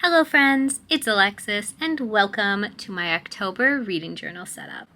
Hello friends, it's Alexis and welcome to my October reading journal setup.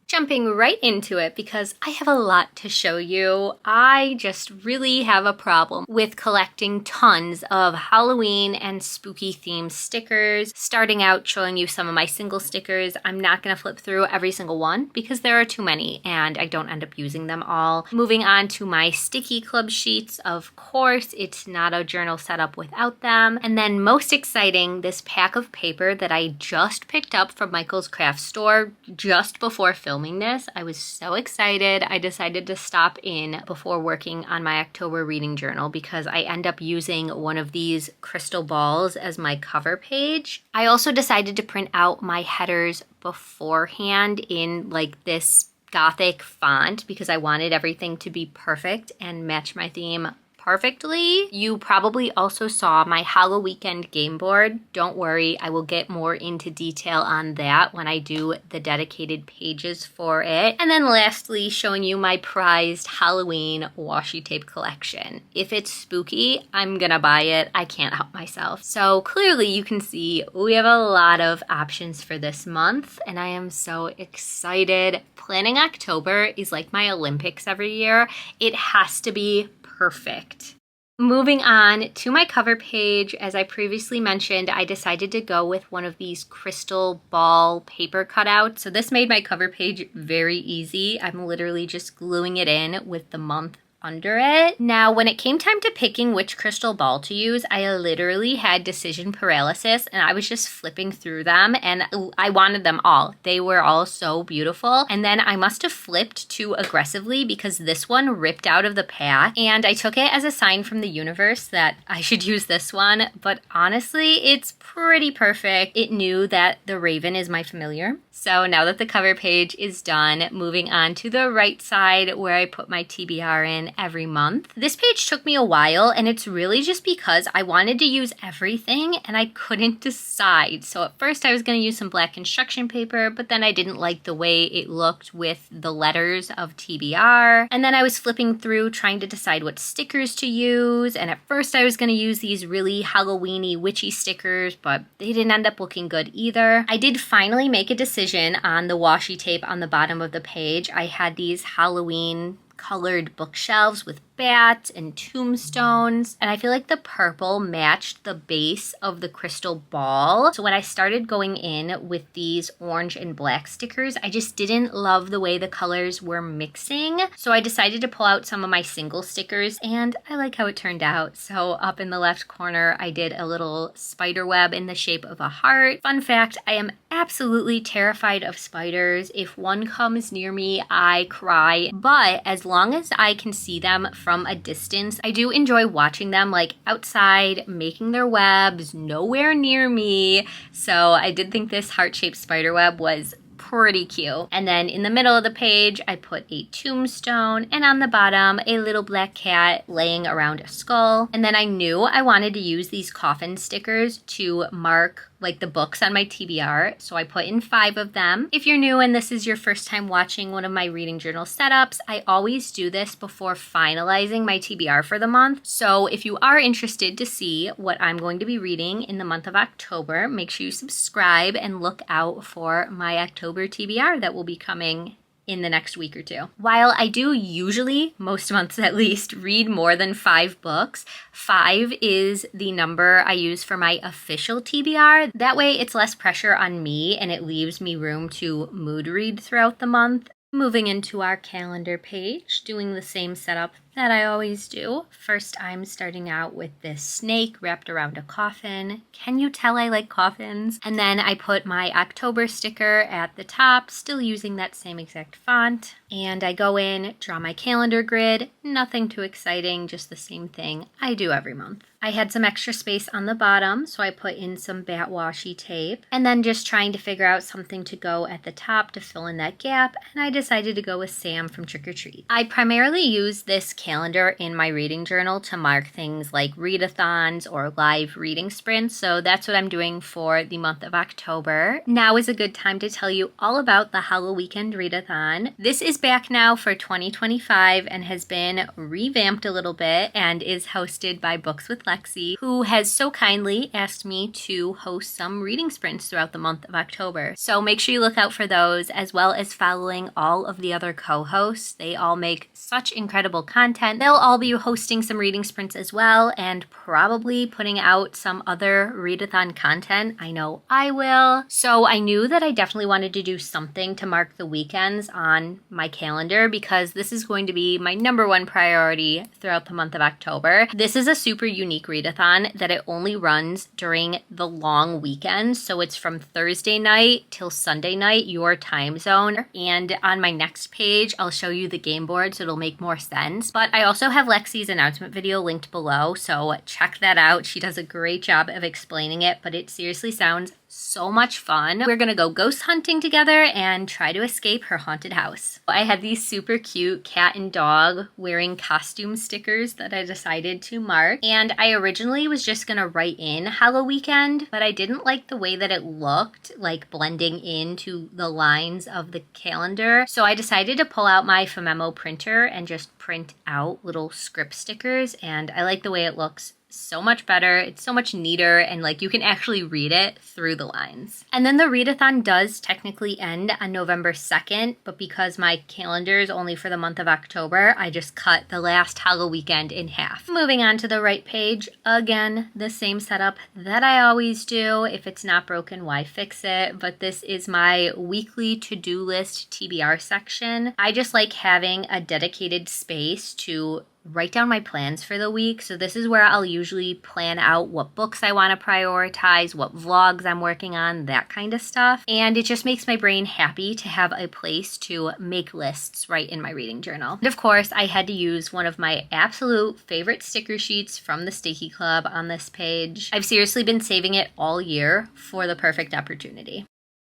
Jumping right into it because I have a lot to show you. I just really have a problem with collecting tons of Halloween and spooky themed stickers. Starting out showing you some of my single stickers. I'm not going to flip through every single one because there are too many and I don't end up using them all. Moving on to my sticky club sheets. Of course, it's not a journal setup without them. And then most exciting, this pack of paper that I just picked up from Michael's craft store just before filming this. I was so excited. I decided to stop in before working on my October reading journal because I end up using one of these crystal balls as my cover page. I also decided to print out my headers beforehand in like this gothic font because I wanted everything to be perfect and match my theme perfectly. You probably also saw my Halloweekend game board. Don't worry, I will get more into detail on that when I do the dedicated pages for it. And then lastly, showing you my prized Halloween washi tape collection. If it's spooky, I'm gonna buy it. I can't help myself. So clearly you can see we have a lot of options for this month and I am so excited. Planning October is like my Olympics every year. It has to be perfect. Moving on to my cover page, as I previously mentioned, I decided to go with one of these crystal ball paper cutouts. So this made my cover page very easy. I'm literally just gluing it in with the month under it. Now, when it came time to picking which crystal ball to use, I literally had decision paralysis and I was just flipping through them and I wanted them all. They were all so beautiful. And then I must have flipped too aggressively because this one ripped out of the pack and I took it as a sign from the universe that I should use this one. But honestly, it's pretty perfect. It knew that the raven is my familiar. So now that the cover page is done, moving on to the right side where I put my TBR in every month. This page took me a while and it's really just because I wanted to use everything and I couldn't decide. So at first I was going to use some black construction paper, but then I didn't like the way it looked with the letters of TBR. And then I was flipping through trying to decide what stickers to use. And at first I was going to use these really Halloween-y witchy stickers, but they didn't end up looking good either. I did finally make a decision on the washi tape on the bottom of the page. I had these Halloween colored bookshelves with bats and tombstones, and I feel like the purple matched the base of the crystal ball. So when I started going in with these orange and black stickers, I just didn't love the way the colors were mixing. So I decided to pull out some of my single stickers and I like how it turned out. So up in the left corner, I did a little spider web in the shape of a heart. Fun fact, I am absolutely terrified of spiders. If one comes near me, I cry, but as long as I can see them from a distance, I do enjoy watching them like outside making their webs nowhere near me. So I did think this heart-shaped spider web was pretty cute. And then in the middle of the page, I put a tombstone and on the bottom, a little black cat laying around a skull. And then I knew I wanted to use these coffin stickers to mark like the books on my TBR, so I put in 5 of them. If you're new and this is your first time watching one of my reading journal setups, I always do this before finalizing my TBR for the month. So if you are interested to see what I'm going to be reading in the month of October, make sure you subscribe and look out for my October TBR that will be coming in the next week or 2. While I do usually, most months at least, read more than 5 books, 5 is the number I use for my official TBR. That way it's less pressure on me and it leaves me room to mood read throughout the month. Moving into our calendar page, doing the same setup that I always do. First, I'm starting out with this snake wrapped around a coffin. Can you tell I like coffins? And then I put my October sticker at the top, still using that same exact font. And I go in, draw my calendar grid. Nothing too exciting, just the same thing I do every month. I had some extra space on the bottom, so I put in some bat washi tape. And then just trying to figure out something to go at the top to fill in that gap. And I decided to go with Sam from Trick or Treat. I primarily use this calendar in my reading journal to mark things like readathons or live reading sprints, so that's what I'm doing for the month of October. Now is a good time to tell you all about the Halloweekend Readathon. This is back now for 2025 and has been revamped a little bit and is hosted by Books with Lexi, who has so kindly asked me to host some reading sprints throughout the month of October. So make sure you look out for those, as well as following all of the other co-hosts. They all make such incredible content. They'll all be hosting some reading sprints as well, and probably putting out some other readathon content. I know I will. So I knew that I definitely wanted to do something to mark the weekends on my calendar, because this is going to be my number one priority throughout the month of October. This is a super unique readathon that it only runs during the long weekends. So it's from Thursday night till Sunday night, your time zone. And on my next page, I'll show you the game board so it'll make more sense. But I also have Lexi's announcement video linked below, so check that out. She does a great job of explaining it, but it seriously sounds so much fun. We're gonna go ghost hunting together and try to escape her haunted house. I had these super cute cat and dog wearing costume stickers that I decided to mark, and I originally was just gonna write in Halloweekend, but I didn't like the way that it looked, like blending into the lines of the calendar, so I decided to pull out my Tombow printer and just print out little script stickers, and I like the way it looks so much better. It's so much neater, and like you can actually read it through the lines. And then the readathon does technically end on November 2nd, but because my calendar is only for the month of October, I just cut the last Halloweekend in half. Moving on to the right page, again, the same setup that I always do. If it's not broken, why fix it? But this is my weekly to-do list TBR section. I just like having a dedicated space to write down my plans for the week. So this is where I'll usually plan out what books I want to prioritize, what vlogs I'm working on, that kind of stuff. And it just makes my brain happy to have a place to make lists right in my reading journal. And of course, I had to use one of my absolute favorite sticker sheets from the Sticky Club on this page. I've seriously been saving it all year for the perfect opportunity.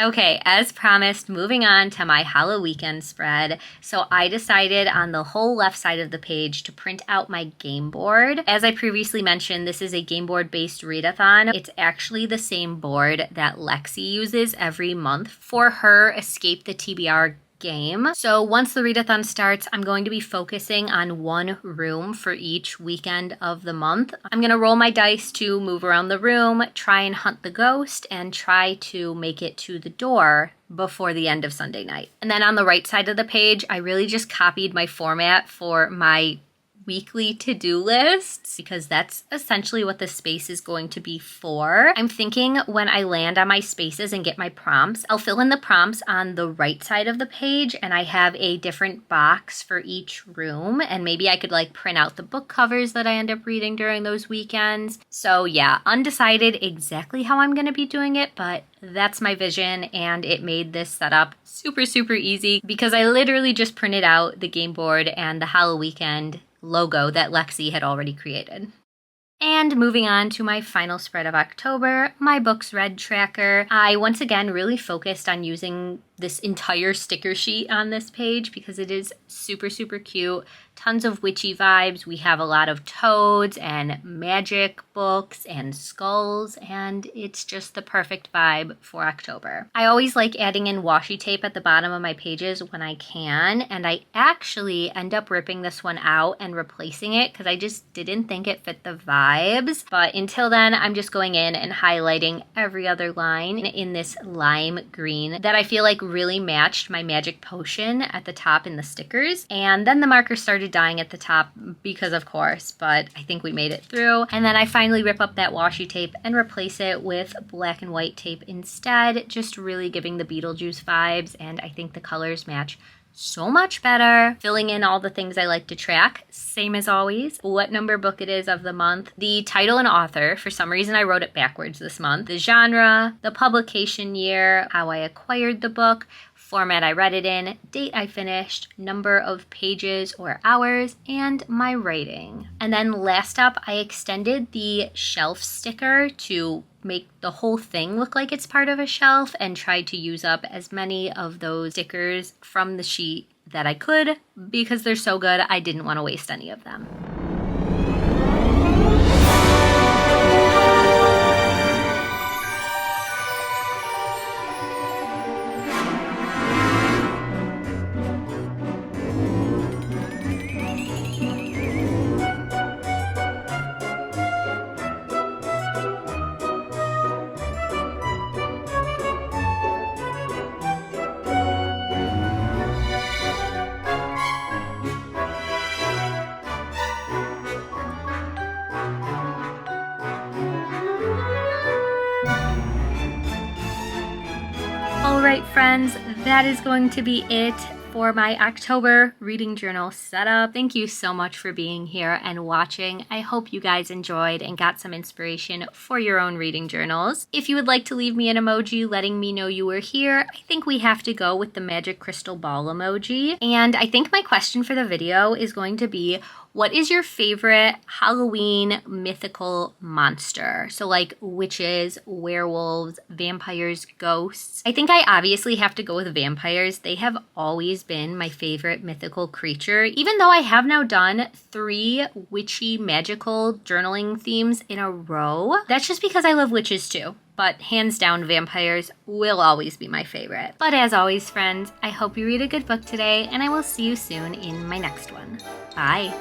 Okay, as promised, moving on to my Halloweekend spread. So I decided on the whole left side of the page to print out my game board. As I previously mentioned, this is a game board based readathon. It's actually the same board that Lexi uses every month for her Escape the TBR game. So once the readathon starts, I'm going to be focusing on one room for each weekend of the month. I'm going to roll my dice to move around the room, try and hunt the ghost, and try to make it to the door before the end of Sunday night. And then on the right side of the page, I really just copied my format for my weekly to-do lists, because that's essentially what the space is going to be for. I'm thinking when I land on my spaces and get my prompts, I'll fill in the prompts on the right side of the page, and I have a different box for each room, and maybe I could like print out the book covers that I end up reading during those weekends. So yeah, undecided exactly how I'm going to be doing it, but that's my vision, and it made this setup super, super easy because I literally just printed out the game board and the Halloweekend logo that Lexi had already created. And moving on to my final spread of October, my books read tracker. I once again really focused on using this entire sticker sheet on this page because it is super, super cute. Tons of witchy vibes. We have a lot of toads and magic books and skulls, and it's just the perfect vibe for October. I always like adding in washi tape at the bottom of my pages when I can, and I actually end up ripping this one out and replacing it because I just didn't think it fit the vibes. But until then, I'm just going in and highlighting every other line in this lime green that I feel like really matched my magic potion at the top in the stickers. And then the marker started dying at the top because of course, but I think we made it through. And then I finally rip up that washi tape and replace it with black and white tape instead, just really giving the Beetlejuice vibes, and I think the colors match so much better. Filling in all the things I like to track, same as always. What number book it is of the month, the title and author, for some reason I wrote it backwards this month, the genre, the publication year, how I acquired the book, format I read it in, date I finished, number of pages or hours, and my rating. And then last up, I extended the shelf sticker to make the whole thing look like it's part of a shelf and tried to use up as many of those stickers from the sheet that I could because they're so good. I didn't want to waste any of them. Alright friends, that is going to be it for my October reading journal setup. Thank you so much for being here and watching. I hope you guys enjoyed and got some inspiration for your own reading journals. If you would like to leave me an emoji letting me know you were here, I think we have to go with the magic crystal ball emoji. And I think my question for the video is going to be, what is your favorite Halloween mythical monster? So like witches, werewolves, vampires, ghosts. I think I obviously have to go with vampires. They have always been my favorite mythical creature, even though I have now done 3 witchy magical journaling themes in a row. That's just because I love witches too. But hands down, vampires will always be my favorite. But as always, friends, I hope you read a good book today, and I will see you soon in my next one. Bye.